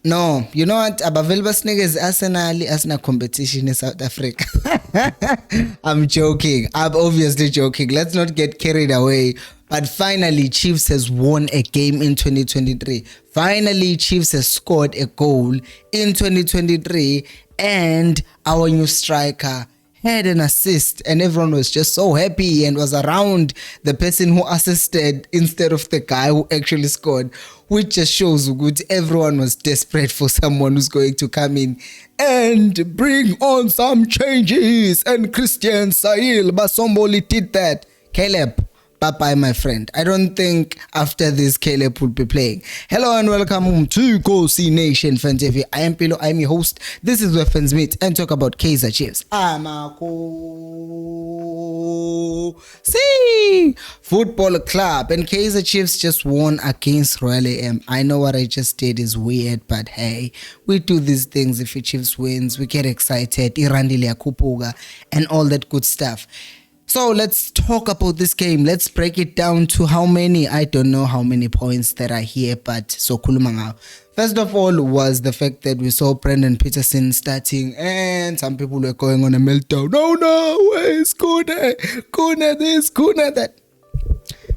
No, you know what? Abavela sneakers Arsenal as na competition in South Africa. I'm joking. I'm obviously joking. Let's not get carried away. But finally, Chiefs has won a game in 2023. Finally, Chiefs has scored a goal in 2023, and our new striker had an assist, and everyone was just so happy and was around the person who assisted instead of the guy who actually scored, which just shows good everyone was desperate for someone who's going to come in and bring on some changes, and Christian SAILE Basomboli did that. Caleb, bye-bye, my friend. I don't think after this Caleb will be playing. Hello and welcome to Go See Nation Fan TV. I am Pilo, I'm your host. This is where fans meet and talk about Kaizer Chiefs. See Football Club, and Kaizer Chiefs just won against Royal AMby. I know what I just did is weird, but hey, we do these things. If the Chiefs wins, we get excited, irandile yakhuphuka and all that good stuff. So let's talk about this game. Let's break it down to how many, I don't know how many points that are here, but so kulumanga. First of all was the fact that we saw Brendan Peterson starting and some people were going on a meltdown. No, where's Kuna this, Kuna that.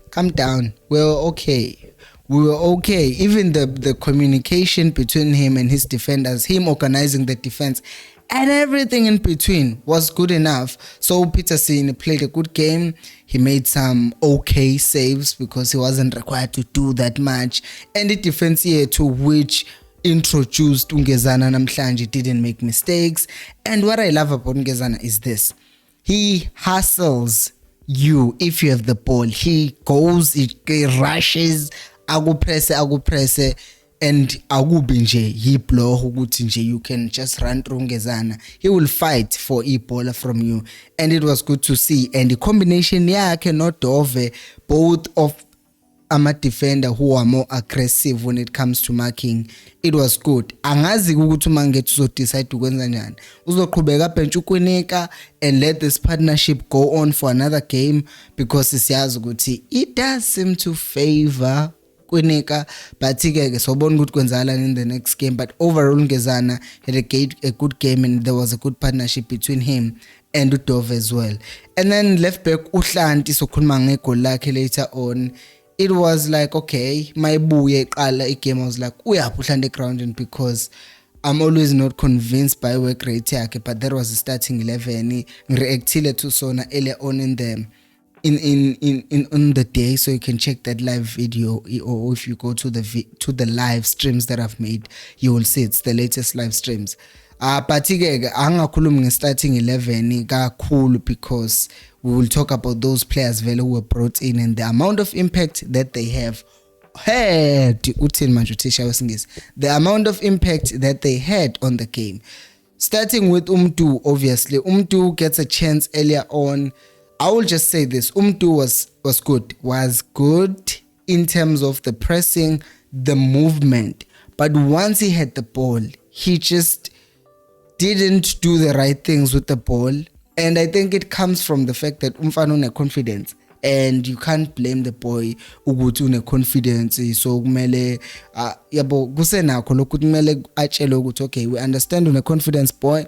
Calm down. We were okay. Even the communication between him and his defenders, him organizing the defense, and everything in between was good enough. So Peterson played a good game. He made some okay saves because he wasn't required to do that much. And the defense here to which introduced Ungezana namhlanje didn't make mistakes. And what I love about Ungezana is this. He hustles you if you have the ball. He goes, he rushes, agu-presse, and akubi nje yiblo ukuthi nje you can just run through Ngezana. He will fight for Ebola from you, and it was good to see. And the combination yakhe no Dove, both of ama defender who are more aggressive when it comes to marking, it was good. Angazi ukuthi mangethu so decide ukwenza njani. Uzoqhubeka bench ukwinika and let this partnership go on for another game, because siyazi ukuthi it does seem to favor Kwinika, but ke sobona ukuthi kwenzala in the next game. But overall Ngezana had a good game, and there was a good partnership between him and Udove as well. And then left back uHlanti sokhuluma ngegol lakhe later on. It was like, okay, my buye qala igame. I was like, uyaphi uHlanti grounding, because I'm always not convinced by work rate yakhe, but that was the starting 11. Reactile to sona earlier on in them. In the day, so you can check that live video, or if you go to the live streams that I've made, you will see it's the latest live streams. But angakhulumi starting 11 kakhulu, because we will talk about those players who were brought in and the amount of impact that they have had. The amount of impact that they had on the game. Starting with Umtu, obviously Umtu gets a chance earlier on. I will just say this, Umtu was good in terms of the pressing, the movement. But once he had the ball, he just didn't do the right things with the ball. And I think it comes from the fact that umfana une confidence. And you can't blame the boy ukuthi une confidence. So kumele yabo kusenakho lokho kumele atshele ukuthi okay, we understand une confidence boy,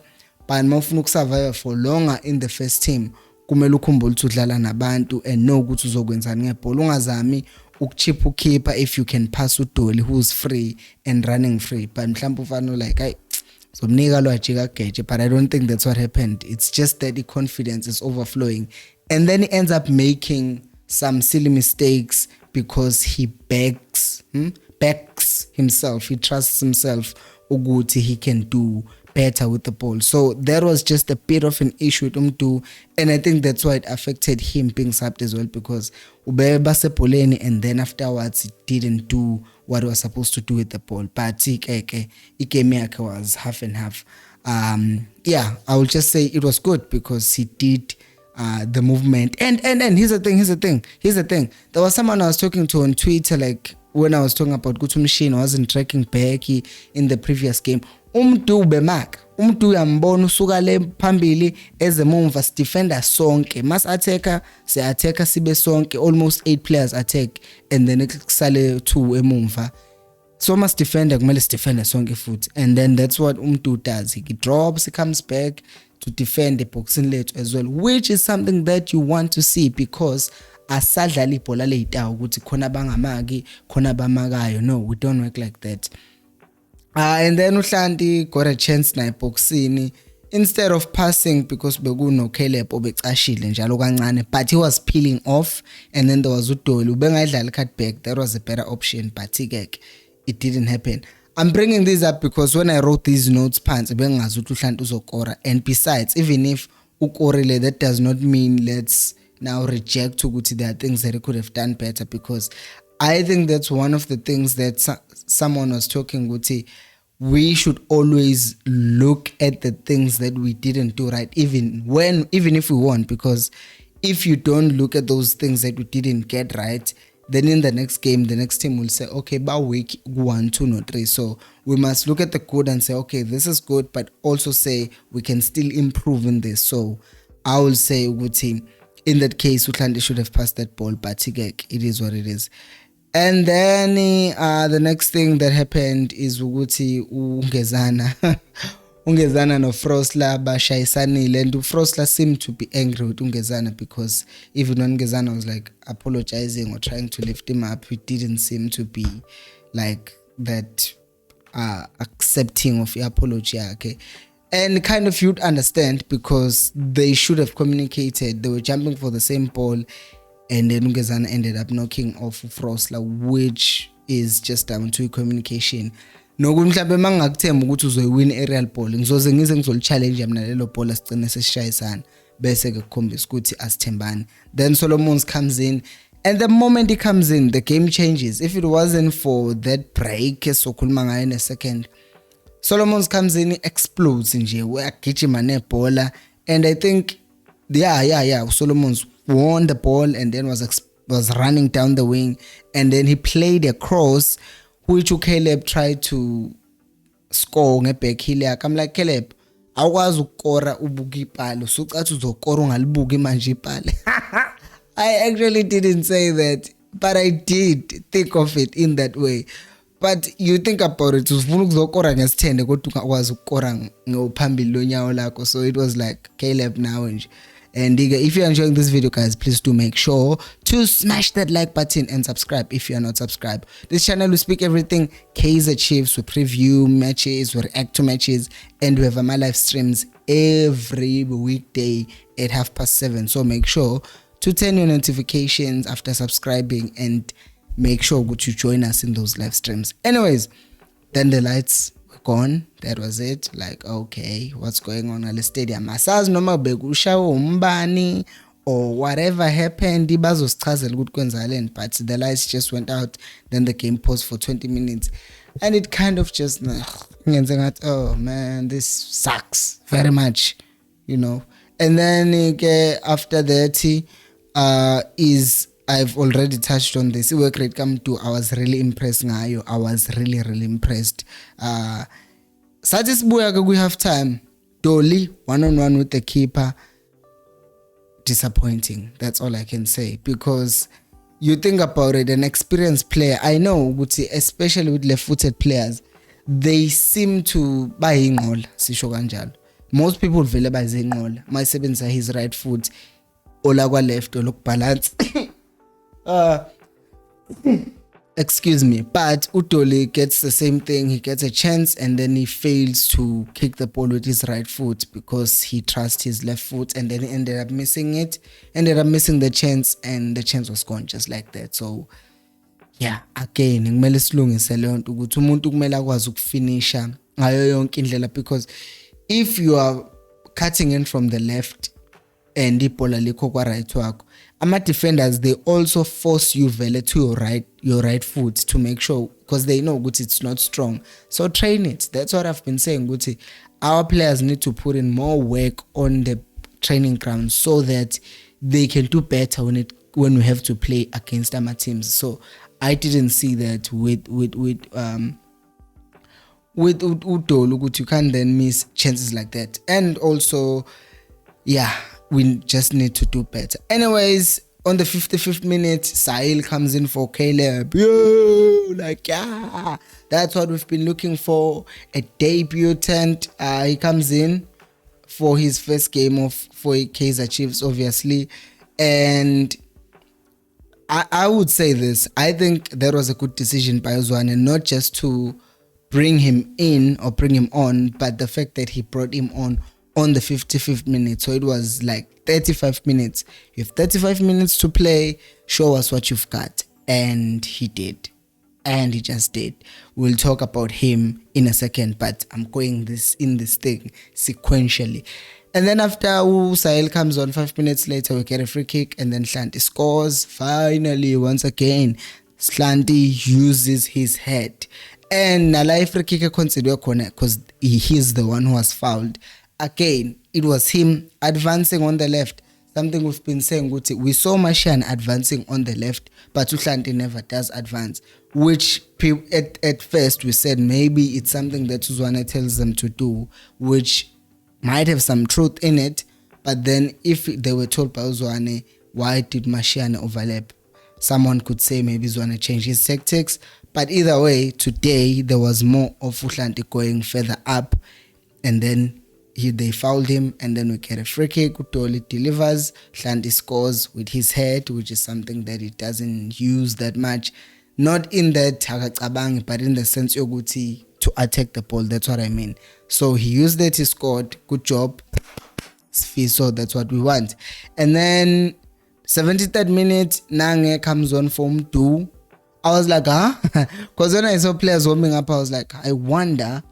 but mawufuna ukusurvive for longer in the first team, kumele ukhumbule ukuthi udlala nabantu and know ukuthi uzokwenzani ngebhola. Ungazami ukuchip ukeeper if you can pass uDoli who's free and running free. But mhlawumbe ufana like ay somnika lo ajika geje, but I don't think that's what happened. It's just that the confidence is overflowing, and then he ends up making some silly mistakes because he backs himself. He trusts himself ukuthi he can do better with the ball. So that was just a bit of an issue with Umtu, and I think that's why it affected him being subbed as well, because ubeba sepoleni and then afterwards he didn't do what he was supposed to do with the ball. But igame yakhe was half and half. I will just say it was good because he did the movement. And here's the thing. There was someone I was talking to on Twitter, like when I was talking about Gutu Machine, I wasn't tracking back in the previous game. Umtu bemak, umtu yambona usuka le phambili ezemumva defender sonke, mas attacker sibe sonke, almost 8 players attack, and then kusale 2 emumva. so must defender kumele sidefende sonke futhi, and then that's what umntu does. He drops, he comes back to defend the boxing lethu as well, which is something that you want to see, because asadlala ibhola ley'tawu ukuthi khona bangamaki khona bamakayo. No, we don't work like that. And then uHlanti got a chance na boxing, instead of passing, because bekuno Caleb obecashile njalo kancane, but he was peeling off, and then there was uDoli ubengayidlala cutback. That was a better option, but it didn't happen. I'm bringing this up because when I wrote these notes phansi bengazi ukuthi uHlanti uzokora, and besides, even if ukorile, that does not mean let's now reject ukuthi there are things that he could have done better, because I think that's one of the things that someone was talking ukuthi we should always look at the things that we didn't do right, even if we won, because if you don't look at those things that we didn't get right, then in the next game, the next team will say, okay, by week 1, 2, no 3. So we must look at the good and say, okay, this is good, but also say we can still improve in this. So I will say, Uguti, in that case, Utlandi should have passed that ball, but it is what it is. And then the next thing that happened is Uguti Ungezana no Frosla bashayisanile, and Frosla seemed to be angry with Ungezana, because even when Ungezana was like apologizing or trying to lift him up, he didn't seem to be like that accepting of the apology. Okay, and kind of you'd understand, because they should have communicated. They were jumping for the same ball, and then Ungezana ended up knocking off Frosla, which is just down to communication. Nokuthi mhlawumbe mangakuthemba ukuthi uzoyiwin aerial ball, ngizoze ngize ngizolichallenge mina lelo ball asicine sesishayisana, bese ke kukhombisa ukuthi asithembani. Then Solomons comes in, and the moment he comes in, the game changes. If it wasn't for that break sokhuluma ngayo in a second, Solomons comes in, explodes nje, uyagijima nebhola, and I think Solomons won the ball, and then was running down the wing, and then he played a cross which Caleb tried to score ngeback heel. I'm like, Caleb, awukwazi ukukora ubuka ipalo, usucathi uzokora ungalibuki manje ipalo. I actually didn't say that, but I did think of it in that way. But you think about it, ufuna ukuzokora ngesithende kodwa ungakwazi ukukora ngophambili lonyawo lakho. So it was like, Caleb now nje. And if you're enjoying this video, guys, please do make sure to smash that like button and subscribe if you are not subscribed. This channel will speak everything Kaizer Chiefs. We preview matches, we react to matches, and we have my live streams every weekday at 7:30. So make sure to turn your notifications after subscribing, and make sure to join us in those live streams. Anyways, then the lights gone. That was it. Like, okay, what's going on at the stadium? Asazi noma bekushawa umbani or whatever happened, ibazosichazela ukuthi kwenzaleni, but the lights just went out. Then the game paused for 20 minutes, and it kind of just oh man, this sucks very much, you know. And then after that I've already touched on this. Work rate come to. I was really impressed ngayo. I was really impressed. Satisbuya we have time. Dolly 1-on-1 with the keeper. Disappointing. That's all I can say, because you think about it, an experienced player, I know, especially with left-footed players, they seem to buy ingqola sisho kanjalo. Most people vele bayize ingqola mayisebenzisa his right foot ola kwa left olokubalance. Excuse me, but Udoli gets the same thing. He gets a chance, and then he fails to kick the ball with his right foot because he trusts his left foot, and then he ended up missing the chance, and the chance was gone just like that. So yeah, again, kumele silungise leyo nto ukuthi umuntu kumele akwazi ukufinisha ngayo yonke indlela, because if you are cutting in from the left and ibhola likho kwa right wakho, ama defenders, they also force you vele to your right foot to make sure, because they know ukuthi it's not strong. So train it. That's what I've been saying, ukuthi our players need to put in more work on the training ground so that they can do better when we have to play against our teams. So I didn't see that with Udol, ukuthi you can't then miss chances like that. And also, yeah, we just need to do better. Anyways, On the 55th minute, SAILE comes in for Caleb. Yo, like, yeah, that's what we've been looking for. A debutant. He comes in for his first game for Kaizer Chiefs, obviously. And I would say this. I think that was a good decision by Zwane, not just to bring him in or bring him on, but the fact that he brought him on the 55th minute. So it was like 35 minutes. You have 35 minutes to play. Show us what you've got. And he did. And he just did. We'll talk about him in a second, but I'm going this thing sequentially. And then after SAILE comes on, 5 minutes later, we get a free kick, and then Hlanti scores. Finally, once again, Hlanti uses his head. And Nalai free kick consider because he's the one who was fouled. Again, it was him advancing on the left. Something we've been saying, we saw Martian advancing on the left, but Hlanti never does advance. Which at first we said maybe it's something that Zwane tells them to do, which might have some truth in it. But then if they were told by Zwane, why did Martian overlap? Someone could say maybe Zwane changed his tactics. But either way, today there was more of Hlanti going further up, and then they fouled him, and then we get a free kick. Utoli delivers. Hlanti scores with his head, which is something that he doesn't use that much. Not in that hakacabang, but in the sense yoguti to attack the ball. That's what I mean. So he used it. He scored. Good job. So that's what we want. And then 73rd minute, Nange comes on from 2. I was like, huh? Because when I saw players warming up, I was like, I wonder.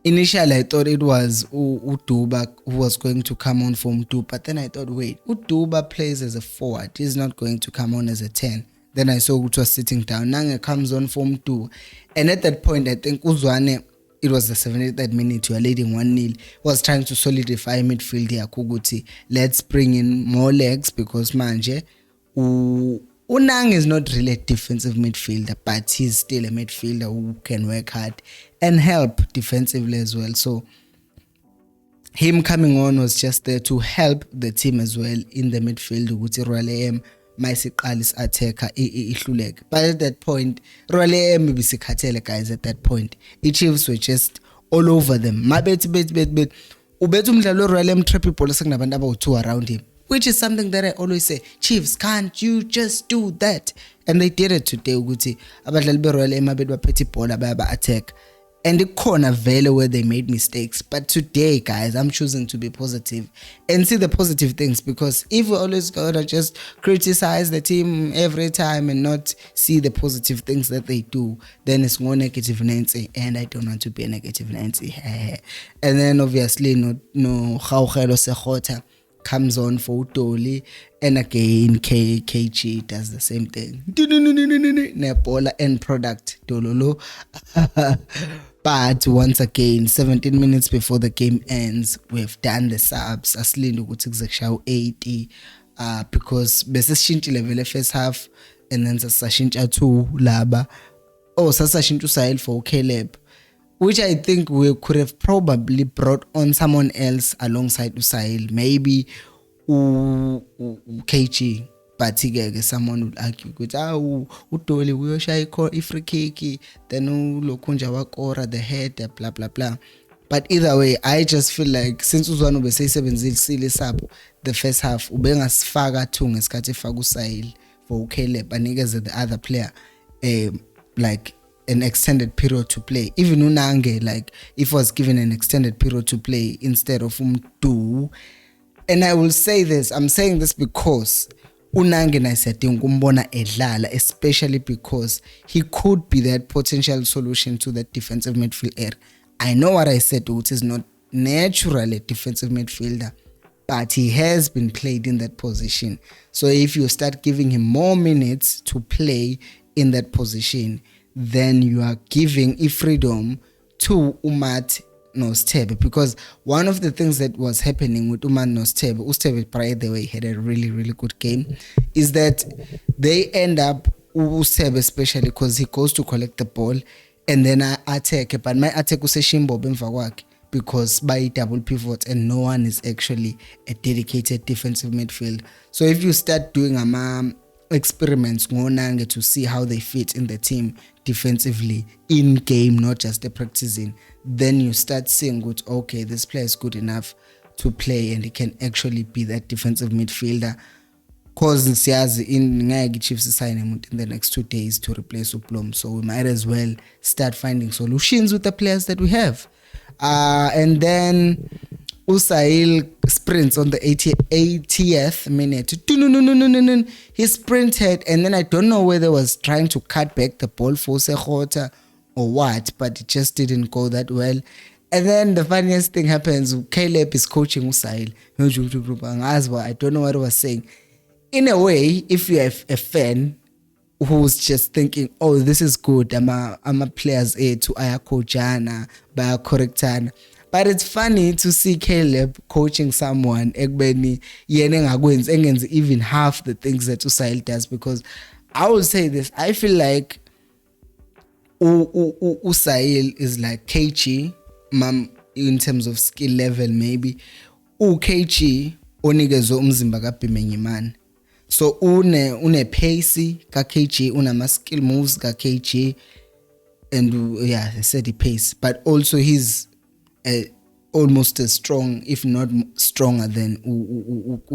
Initially, I thought it was Uduba who was going to come on from 2. But then I thought, wait, Uduba plays as a forward. He's not going to come on as a 10. Then I saw Utu was sitting down. Nange comes on from 2. And at that point, I think Uzwane, it was the 73rd minute, you are leading 1-0, was trying to solidify midfield here. Kuguti, let's bring in more legs, because manje, Unang is not really a defensive midfielder, but he's still a midfielder who can work hard and help defensively as well. So him coming on was just there to help the team as well in the midfield. Royal AM mayisiqalisa attacker ihluleke. But at that point, Royal AM bisikhathele, guys. At that point, the Chiefs were just all over them. Mabet ubethu umdlalo Royal AM trap ibhola sekunabantu abawu2 around him. Which is something that I always say, Chiefs, can't you just do that? And they did it today. Ukuthi abadlali be Royal AMby baphethe ibhola baya attack. And the corner vele where they made mistakes. But today, guys, I'm choosing to be positive and see the positive things, because if we always gotta just criticize the team every time and not see the positive things that they do, then it's more negative Nancy, and I don't want to be a negative Nancy. And then obviously no Khaugelo Sekgotha comes on for Utoli, and again KG does the same thing. Nebola end product Dololo. But once again, 17 minutes before the game ends, we've done the subs. Asilinde ukuthi kuzeshaw 80 because besishintshile vele first half, and then sasashintsha 2 laba. Sasashintsha SAILE for Caleb, which I think we could have probably brought on someone else alongside SAILE, maybe KG. But someone would argue, Utoli uyoshaya free kick, then ulokunja wakora the head, blah blah blah. But either way, I just feel like since Uzwane ubeseyisebenzisile sub the first half, ubengasifaka 2 ngesikhathi efaka SAILE for Caleb anikeze the other player like an extended period to play. Even Unange, like if was given an extended period to play instead of Umdu. And I will say this, I'm saying this because Unange nayisetting kumbona edlala, especially because he could be that potential solution to that defensive midfield area. I know what I said, which is not naturally a defensive midfielder, but he has been played in that position. So if you start giving him more minutes to play in that position, then you are giving a freedom to Umat Nostebe, because one of the things that was happening with Umat Nostebe, Ustebe by the way had a really good game, is that they end up Ustebe, especially because he goes to collect the ball and then attack, but my attack useshimbo bemva kwakhe because by double pivot and no one is actually a dedicated defensive midfield. So if you start doing experiments to see how they fit in the team defensively in game, not just the practicing, then you start seeing good, okay, this player is good enough to play and he can actually be that defensive midfielder. Cause siyazi in Chiefs sign him in the next 2 days to replace Uplom, so we might as well start finding solutions with the players that we have. And then SAILE sprints on the 80th minute. He sprinted, and then I don't know whether he was trying to cut back the ball for Sekota or what, but it just didn't go that well. And then the funniest thing happens, Caleb is coaching SAILE. I don't know what he was saying. In a way, if you have a fan who's just thinking, oh, this is good, I'm a player's aid to aya coachana, by correctana. But it's funny to see Caleb coaching someone ekubeni yena engenzi even half the things that SAILE does, because I will say this, I feel like SAILE is like KG in terms of skill level, maybe KG onikezwe umzimba kaBhimenyimana. So une pace ka KG, una skill moves ka KG, and yeah, I said the pace, but also he's almost as strong, if not stronger than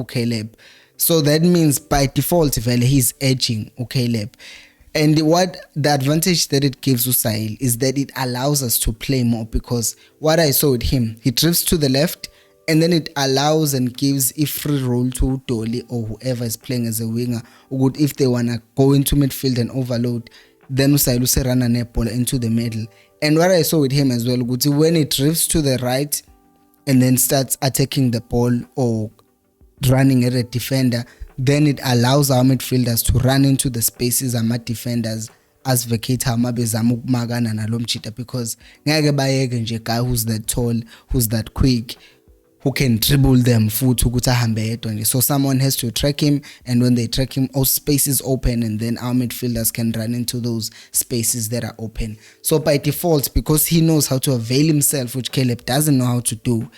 Caleb. So that means by default, he's edging Caleb. And what the advantage that it gives SAILE is that it allows us to play more, because what I saw with him, he drifts to the left, and then it allows and gives a free role to Dolly or whoever is playing as a winger. If they want to go into midfield and overload, then SAILE run a ball into the middle. And what I saw with him as well, when it drifts to the right and then starts attacking the ball or running at a defender, then it allows our midfielders to run into the spaces and my defenders as vacate magana na lomchita, because ngeke bayeke nje guy who's that tall, who's that quick, who can dribble them futhi ukuthi ahambe yedwa nje. So someone has to track him, and when they track him, all spaces open, and then our midfielders can run into those spaces that are open. So by default, because he knows how to avail himself, which Caleb doesn't know how to do,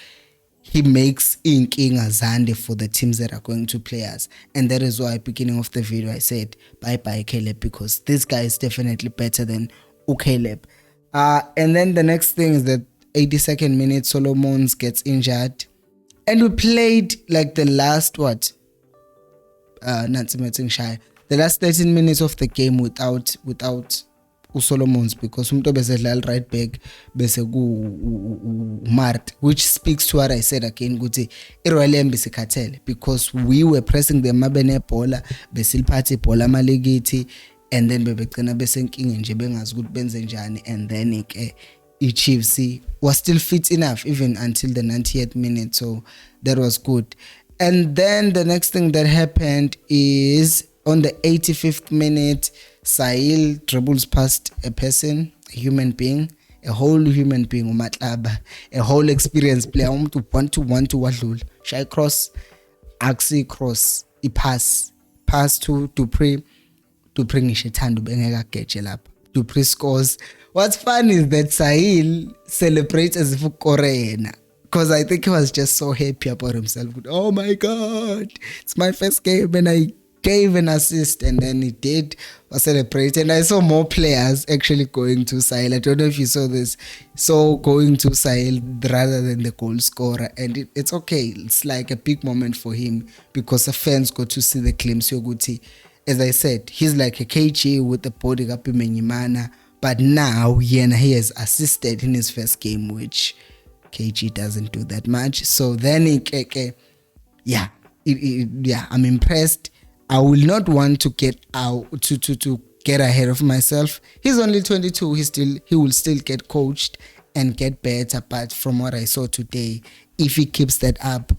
he makes inkinga zande for the teams that are going to play us. And that is why beginning of the video I said bye Caleb, because this guy is definitely better than Caleb. And then the next thing is that 82nd minute Solomons gets injured, and we played like the last the last 13 minutes of the game without Solomons, because umuntu besedlala right back bese ku Mart, which speaks to what I said again ukuthi Royal AMby sikhathele, because we were pressing them mabene bhola besiliphathe ibhola amalegiti, and then bebegcina besenkingeni nje bengazi ukuthi benze njani. And then Chiefs was still fit enough even until the 90th minute, so that was good. And then the next thing that happened is on the 85th minute, SAILE dribbles past a person, a human being, a whole human being, a whole experienced player, to one to wadlula, shy cross, axi cross, pass to Dupree ngisho ethanda ubengeka geje lapha. Dupree scores. What's fun is that SAILE celebrates as if Korean, because I think he was just so happy about himself. Oh my God, it's my first game and I gave an assist, and then he did celebrate. And I saw more players actually going to SAILE. I don't know if you saw this. So going to SAILE rather than the goal scorer, and it's okay. It's like a big moment for him, because the fans got to see the glimpse. Yoguti, as I said, he's like a KG with the body kaBhimenyimana, but now he has assisted in his first game, which KG doesn't do that much. So then I'm impressed. I will not want to get out to get ahead of myself. He's only 22. He will still get coached and get better. But from what I saw today, if he keeps that up,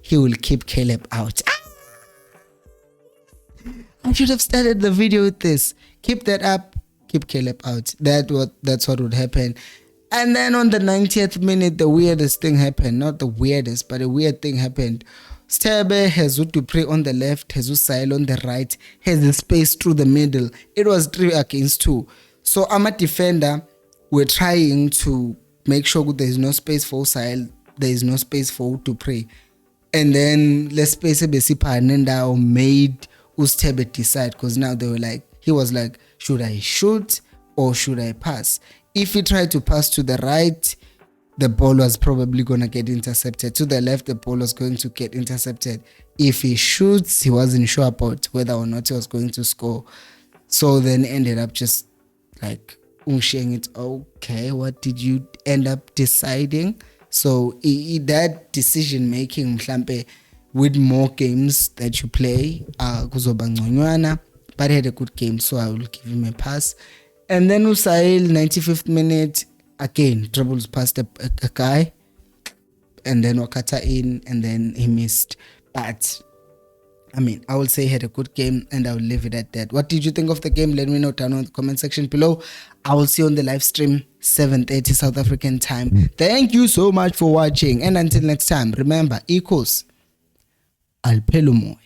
he will keep Caleb out. I should have started the video with this. Keep that up, keep Caleb out. That's what would happen. And then on the 90th minute, the weirdest thing happened. Not the weirdest, but a weird thing happened. Stebe has Dupree on the left, has SAILE on the right, has the space through the middle. It was 3 against 2. So I'm a defender. we're trying to make sure there's no space for SAILE, there is no space for Dupree. And then let's space now made Ustebe decide, because now they were like, he was like, should I shoot or should I pass? If he tried to pass to the right, the ball was probably going to get intercepted. To the left, the ball was going to get intercepted. If he shoots, he wasn't sure about whether or not he was going to score. So then ended up just like sharing it. Okay, what did you end up deciding? So that decision making, mhlampe, with more games that you play, kuzoba ngconywana, but he had a good game, so I will give him a pass. And then SAILE, 95th minute, again dribbles past a guy, and then Wakata in, and then he missed. But I mean, I will say he had a good game, and I will leave it at that. What did you think of the game? Let me know down in the comment section below. I will see you on the live stream, 7:30 South African time. Thank you so much for watching, and until next time, remember, equals Alpelumoy.